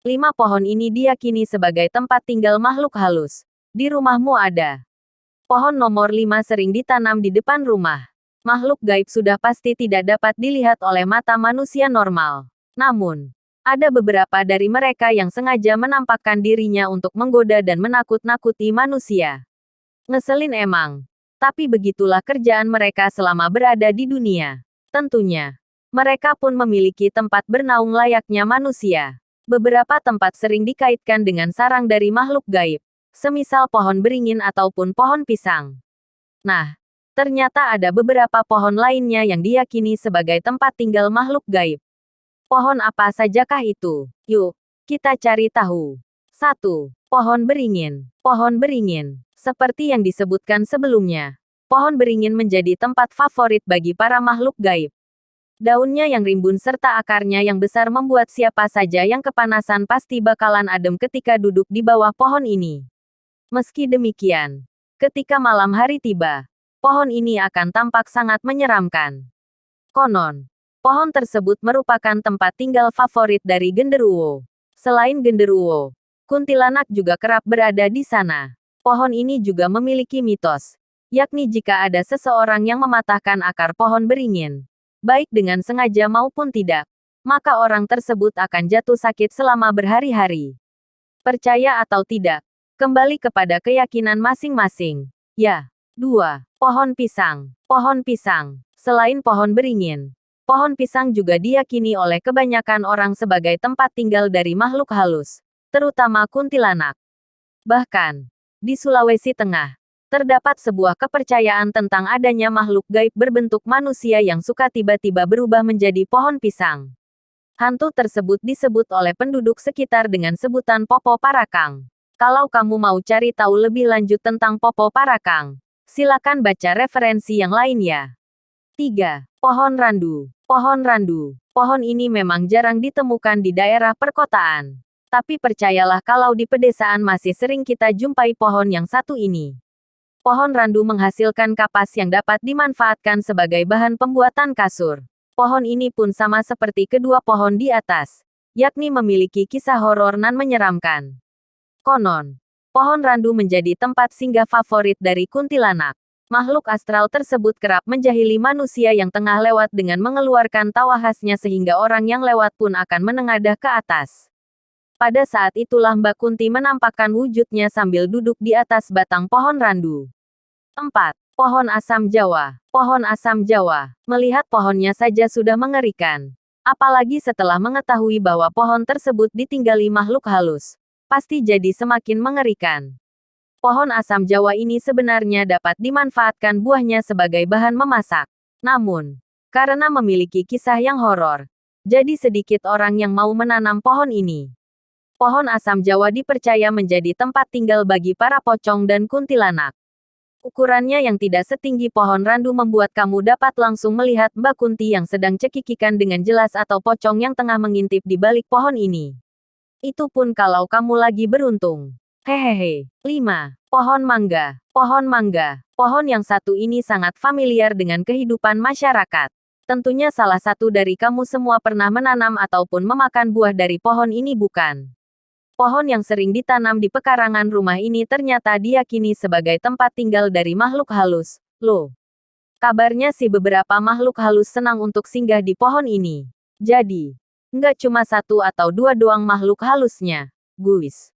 5 pohon ini diyakini sebagai tempat tinggal makhluk halus. Di rumahmu ada. Pohon nomor 5 sering ditanam di depan rumah. Makhluk gaib sudah pasti tidak dapat dilihat oleh mata manusia normal. Namun, ada beberapa dari mereka yang sengaja menampakkan dirinya untuk menggoda dan menakut-nakuti manusia. Ngeselin emang. Tapi begitulah kerjaan mereka selama berada di dunia. Tentunya, mereka pun memiliki tempat bernaung layaknya manusia. Beberapa tempat sering dikaitkan dengan sarang dari makhluk gaib, semisal pohon beringin ataupun pohon pisang. Nah, ternyata ada beberapa pohon lainnya yang diyakini sebagai tempat tinggal makhluk gaib. Pohon apa sajakah itu? Yuk, kita cari tahu. 1. Pohon beringin. Pohon beringin. Seperti yang disebutkan sebelumnya, pohon beringin menjadi tempat favorit bagi para makhluk gaib. Daunnya yang rimbun serta akarnya yang besar membuat siapa saja yang kepanasan pasti bakalan adem ketika duduk di bawah pohon ini. Meski demikian, ketika malam hari tiba, pohon ini akan tampak sangat menyeramkan. Konon, pohon tersebut merupakan tempat tinggal favorit dari genderuwo. Selain genderuwo, kuntilanak juga kerap berada di sana. Pohon ini juga memiliki mitos, yakni jika ada seseorang yang mematahkan akar pohon beringin, baik dengan sengaja maupun tidak, maka orang tersebut akan jatuh sakit selama berhari-hari. Percaya atau tidak, kembali kepada keyakinan masing-masing. Ya. 2. Pohon pisang. Pohon pisang. Selain pohon beringin, pohon pisang juga diyakini oleh kebanyakan orang sebagai tempat tinggal dari makhluk halus, terutama kuntilanak. Bahkan, di Sulawesi Tengah, terdapat sebuah kepercayaan tentang adanya makhluk gaib berbentuk manusia yang suka tiba-tiba berubah menjadi pohon pisang. Hantu tersebut disebut oleh penduduk sekitar dengan sebutan Popo Parakang. Kalau kamu mau cari tahu lebih lanjut tentang Popo Parakang, silakan baca referensi yang lain ya. 3. Pohon randu. Pohon randu. Pohon ini memang jarang ditemukan di daerah perkotaan. Tapi percayalah kalau di pedesaan masih sering kita jumpai pohon yang satu ini. Pohon randu menghasilkan kapas yang dapat dimanfaatkan sebagai bahan pembuatan kasur. Pohon ini pun sama seperti kedua pohon di atas, yakni memiliki kisah horor nan menyeramkan. Konon, pohon randu menjadi tempat singgah favorit dari kuntilanak. Makhluk astral tersebut kerap menjahili manusia yang tengah lewat dengan mengeluarkan tawa khasnya sehingga orang yang lewat pun akan menengadah ke atas. Pada saat itulah Mbak Kunti menampakkan wujudnya sambil duduk di atas batang pohon randu. 4. Pohon asam Jawa. Pohon asam Jawa. Melihat pohonnya saja sudah mengerikan. Apalagi setelah mengetahui bahwa pohon tersebut ditinggali makhluk halus. Pasti jadi semakin mengerikan. Pohon asam Jawa ini sebenarnya dapat dimanfaatkan buahnya sebagai bahan memasak. Namun, karena memiliki kisah yang horor, jadi sedikit orang yang mau menanam pohon ini. Pohon asam Jawa dipercaya menjadi tempat tinggal bagi para pocong dan kuntilanak. Ukurannya yang tidak setinggi pohon randu membuat kamu dapat langsung melihat Mbak Kunti yang sedang cekikikan dengan jelas atau pocong yang tengah mengintip di balik pohon ini. Itu pun kalau kamu lagi beruntung. Hehehe. 5. Pohon mangga. Pohon mangga. Pohon yang satu ini sangat familiar dengan kehidupan masyarakat. Tentunya salah satu dari kamu semua pernah menanam ataupun memakan buah dari pohon ini bukan? Pohon yang sering ditanam di pekarangan rumah ini ternyata diyakini sebagai tempat tinggal dari makhluk halus. Loh. Kabarnya sih beberapa makhluk halus senang untuk singgah di pohon ini. Jadi, nggak cuma satu atau dua doang makhluk halusnya, guys.